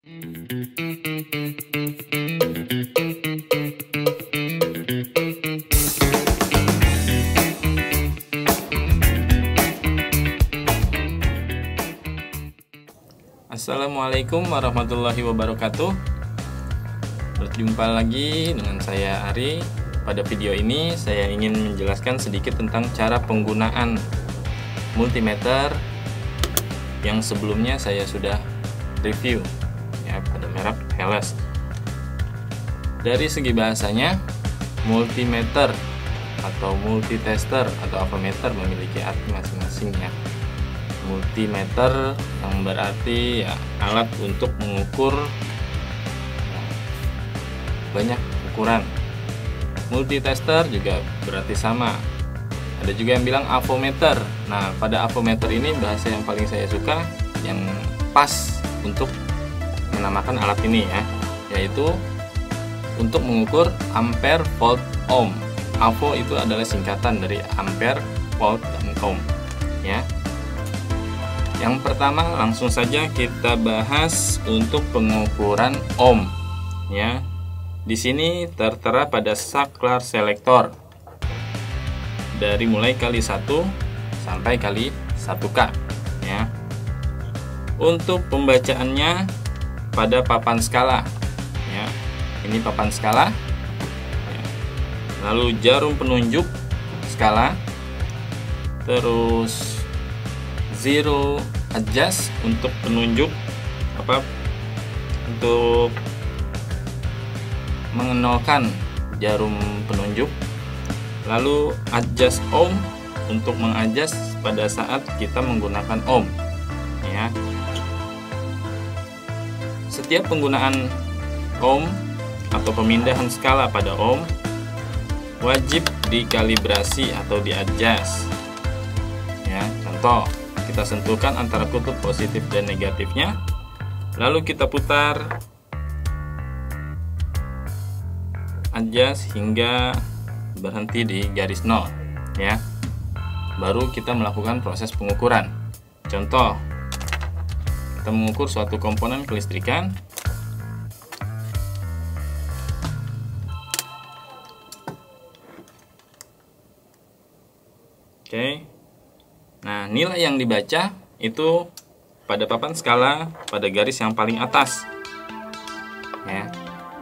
Assalamualaikum warahmatullahi wabarakatuh. Berjumpa lagi dengan saya Ari. Pada video ini saya ingin menjelaskan sedikit tentang cara penggunaan multimeter yang sebelumnya saya sudah review ya, pada merek Helles. Dari segi bahasanya, multimeter atau multitester atau avometer memiliki arti masing-masing ya. Multimeter yang berarti ya, alat untuk mengukur ya, banyak ukuran. Multitester juga berarti sama. Ada juga yang bilang avometer. Nah, pada avometer ini bahasa yang paling saya suka, yang pas untuk menamakan alat ini ya, yaitu untuk mengukur ampere, volt, ohm. Avo itu adalah singkatan dari ampere, volt, dan ohm ya. Yang pertama langsung saja kita bahas untuk pengukuran ohm ya. Di sini tertera pada saklar selektor dari mulai kali 1 sampai kali 1K ya. Untuk pembacaannya pada papan skala ya. Ini papan skala ya. Lalu jarum penunjuk skala, terus zero adjust untuk penunjuk untuk mengenolkan jarum penunjuk, lalu adjust ohm untuk mengadjust pada saat kita menggunakan ohm ya. Setiap penggunaan ohm atau pemindahan skala pada ohm wajib dikalibrasi atau diadjust ya. Contoh, kita sentuhkan antara kutub positif dan negatifnya, lalu kita putar adjust hingga berhenti di garis 0 ya. Baru kita melakukan proses pengukuran. Contoh, kita mengukur suatu komponen kelistrikan. Oke. Nah, nilai yang dibaca itu pada papan skala pada garis yang paling atas ya.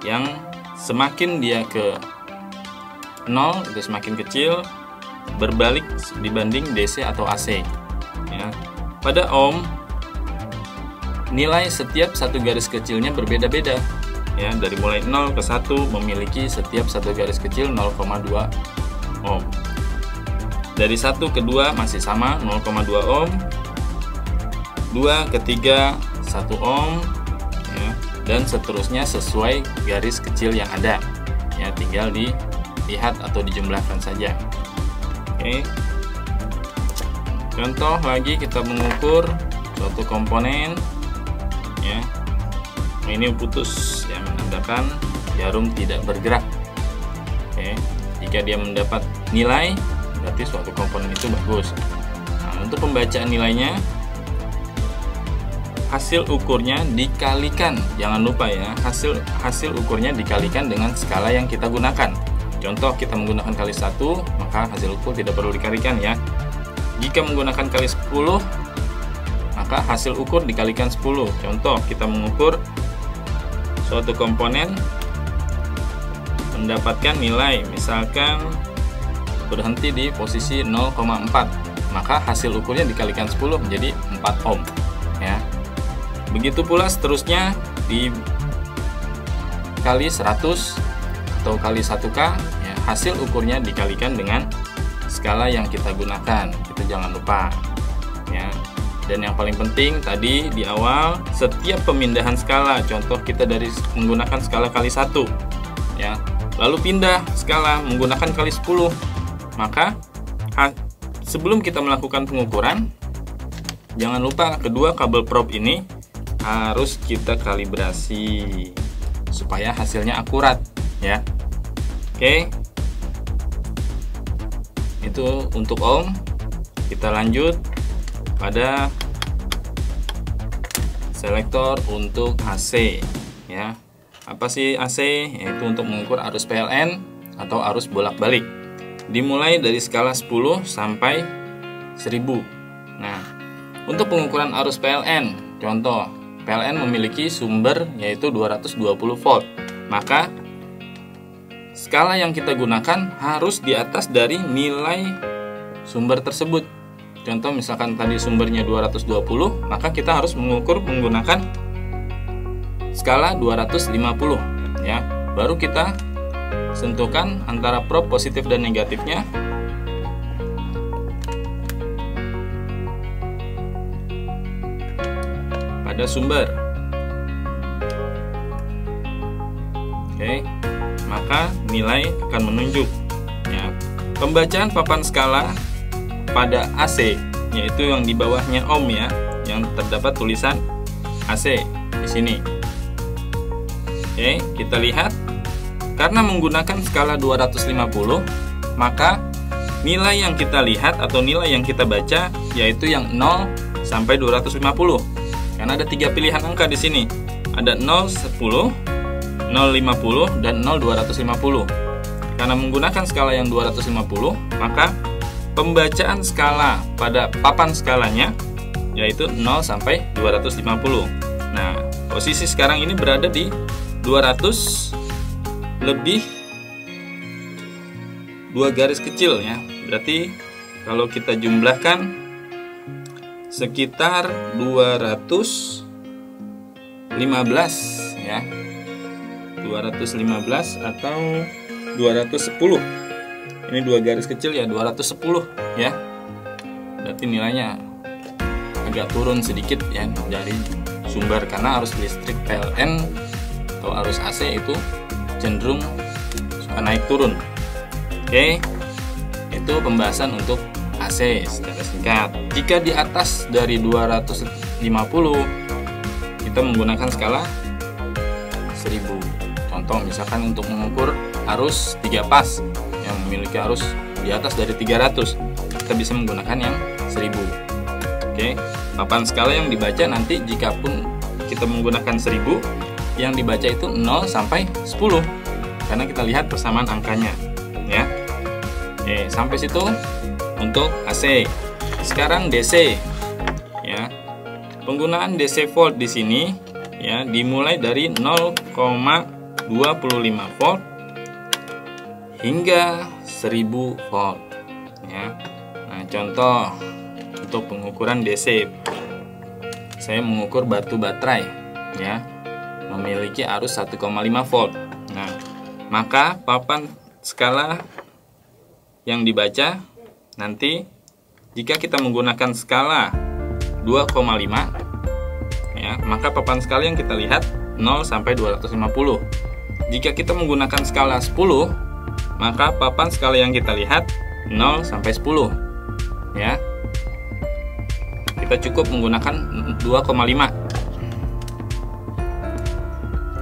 Yang semakin dia ke 0 itu semakin kecil, berbalik dibanding DC atau AC ya. Pada ohm, nilai setiap satu garis kecilnya berbeda-beda ya. Dari mulai 0 ke 1 memiliki setiap satu garis kecil 0,2 ohm. Dari 1 ke 2 masih sama 0,2 ohm, 2 ke 3 1 ohm ya, dan seterusnya sesuai garis kecil yang ada ya. Tinggal dilihat atau dijumlahkan saja. Oke. Contoh lagi, kita mengukur suatu komponen ya. Ini putus yang menandakan jarum tidak bergerak. Oke. Jika dia mendapat nilai, berarti suatu komponen itu bagus. Nah, untuk pembacaan nilainya, hasil ukurnya dikalikan, jangan lupa ya, hasil ukurnya dikalikan dengan skala yang kita gunakan. Contoh, kita menggunakan kali 1, maka hasil ukur tidak perlu dikalikan ya. Jika menggunakan kali 10, maka hasil ukur dikalikan 10. Contoh, kita mengukur suatu komponen mendapatkan nilai misalkan berhenti di posisi 0,4, maka hasil ukurnya dikalikan 10 menjadi 4 ohm ya. Begitu pula seterusnya dikali 100 atau kali 1K ya, hasil ukurnya dikalikan dengan skala yang kita gunakan. Itu jangan lupa ya. Dan yang paling penting tadi di awal, setiap pemindahan skala, contoh kita dari menggunakan skala kali 1 ya, lalu pindah skala menggunakan kali 10, maka sebelum kita melakukan pengukuran, jangan lupa kedua kabel probe ini harus kita kalibrasi supaya hasilnya akurat ya. Oke, itu untuk ohm. Kita lanjut pada selektor untuk AC ya. Apa sih AC? Yaitu untuk mengukur arus PLN atau arus bolak-balik. Dimulai dari skala 10 sampai 1000. Nah, untuk pengukuran arus PLN, contoh PLN memiliki sumber yaitu 220 volt. Maka skala yang kita gunakan harus di atas dari nilai sumber tersebut. Contoh misalkan tadi sumbernya 220, maka kita harus mengukur menggunakan skala 250 ya. Baru kita sentuhkan antara prob positif dan negatifnya. Pada sumber. Oke. Maka nilai akan menunjuk ya. Pembacaan papan skala pada AC, yaitu yang di bawahnya ohm ya, yang terdapat tulisan AC di sini. Oke, kita lihat karena menggunakan skala 250, maka nilai yang kita lihat atau nilai yang kita baca yaitu yang 0 sampai 250. Karena ada 3 pilihan angka di sini. Ada 010, 050 dan 0250. Karena menggunakan skala yang 250, maka pembacaan skala pada papan skalanya yaitu 0 sampai 250. Nah, posisi sekarang ini berada di 200 lebih 2 garis kecil ya. Berarti kalau kita jumlahkan sekitar 215 ya. 215 atau 210. Ini 2 garis kecil ya, 210 ya. Berarti nilainya agak turun sedikit ya dari sumber, karena arus listrik PLN atau arus AC itu cenderung suka naik turun. Oke, itu pembahasan untuk AC secara singkat. Jika di atas dari 250, kita menggunakan skala 1000. Contoh misalkan untuk mengukur arus 3 pas yang memiliki arus di atas dari 300, kita bisa menggunakan yang 1000. Oke, papan skala yang dibaca nanti jikapun kita menggunakan 1000, yang dibaca itu 0 sampai 10 karena kita lihat persamaan angkanya ya. Oke, sampai situ untuk AC. Sekarang DC ya. Penggunaan DC volt di sini ya dimulai dari 0,25 volt hingga 1000 volt ya. Nah, contoh untuk pengukuran DC, saya mengukur batu baterai ya, memiliki arus 1,5 volt. Nah, maka papan skala yang dibaca nanti jika kita menggunakan skala 2,5 ya, maka papan skala yang kita lihat 0 sampai 250. Jika kita menggunakan skala 10, maka papan skala yang kita lihat 0 sampai 10 ya. Kita cukup menggunakan 2,5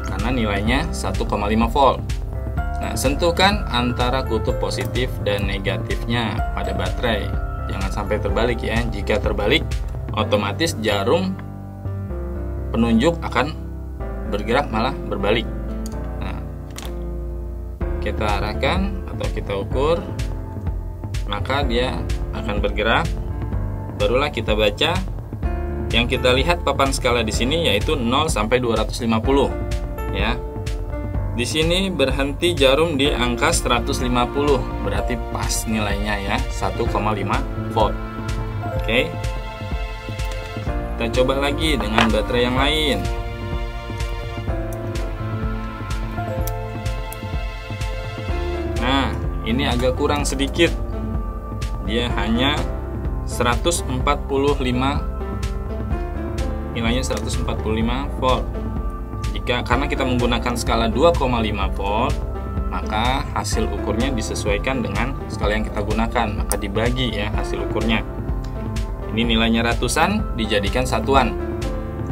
karena nilainya 1,5 volt. Nah, sentuhkan antara kutub positif dan negatifnya pada baterai. Jangan sampai terbalik ya. Jika terbalik, otomatis jarum penunjuk akan bergerak malah berbalik. Nah, kita arahkan atau kita ukur, maka dia akan bergerak. Barulah kita baca. Yang kita lihat papan skala di sini yaitu 0 sampai 250 ya. Di sini berhenti jarum di angka 150, berarti pas nilainya ya, 1,5 volt. Oke. Kita coba lagi dengan baterai yang lain. Nah, ini agak kurang sedikit. Dia hanya 145, nilainya 145 volt. Karena kita menggunakan skala 2,5 volt, maka hasil ukurnya disesuaikan dengan skala yang kita gunakan, maka dibagi ya hasil ukurnya. Ini nilainya ratusan dijadikan satuan.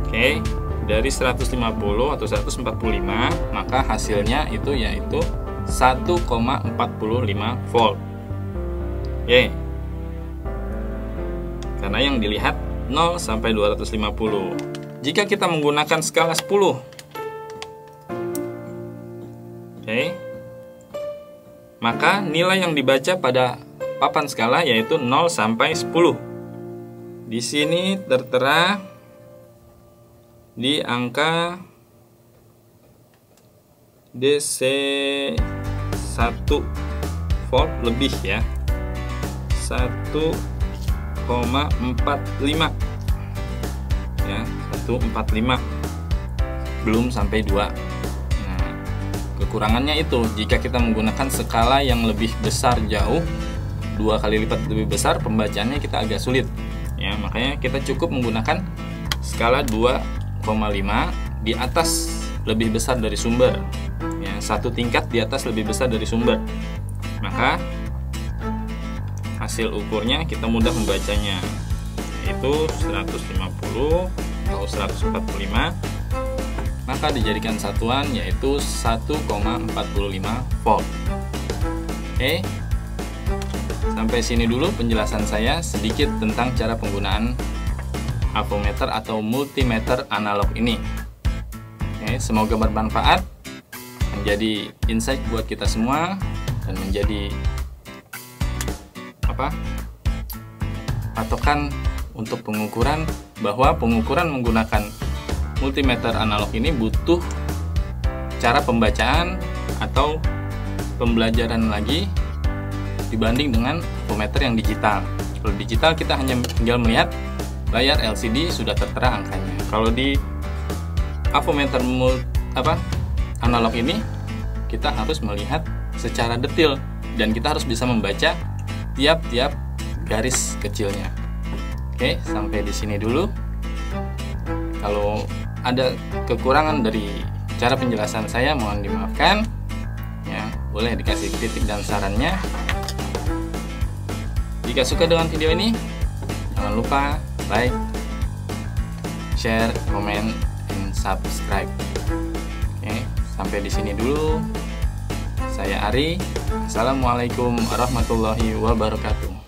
Oke, dari 150 atau 145, maka hasilnya itu yaitu 1,45 volt. Oke. Karena yang dilihat 0 sampai 250. jika kita menggunakan skala 10, maka nilai yang dibaca pada papan skala yaitu 0 sampai 10. Di sini tertera di angka DC 1 volt lebih ya, 1,45 ya, 145, belum sampai 2. Nah, kekurangannya itu jika kita menggunakan skala yang lebih besar jauh, 2 kali lipat lebih besar, pembacaannya kita agak sulit ya. Makanya kita cukup menggunakan skala 2,5 di atas lebih besar dari sumber ya, 1 tingkat di atas lebih besar dari sumber, maka hasil ukurnya kita mudah membacanya, yaitu 150 atau 145, maka dijadikan satuan yaitu 1,45 volt. Oke, sampai sini dulu penjelasan saya sedikit tentang cara penggunaan avometer atau multimeter analog ini. Oke, semoga bermanfaat, menjadi insight buat kita semua, dan menjadi patokan untuk pengukuran, bahwa pengukuran menggunakan multimeter analog ini butuh cara pembacaan atau pembelajaran lagi dibanding dengan avometer yang digital. Kalau digital kita hanya tinggal melihat layar LCD sudah tertera angkanya. Kalau di avometer analog ini kita harus melihat secara detail dan kita harus bisa membaca tiap-tiap garis kecilnya. Oke, sampai di sini dulu. Kalau ada kekurangan dari cara penjelasan saya, mohon dimaafkan ya. Boleh dikasih kritik dan sarannya. Jika suka dengan video ini, jangan lupa like, share, comment, and subscribe. Oke, sampai di sini dulu. Saya Ari. Assalamualaikum warahmatullahi wabarakatuh.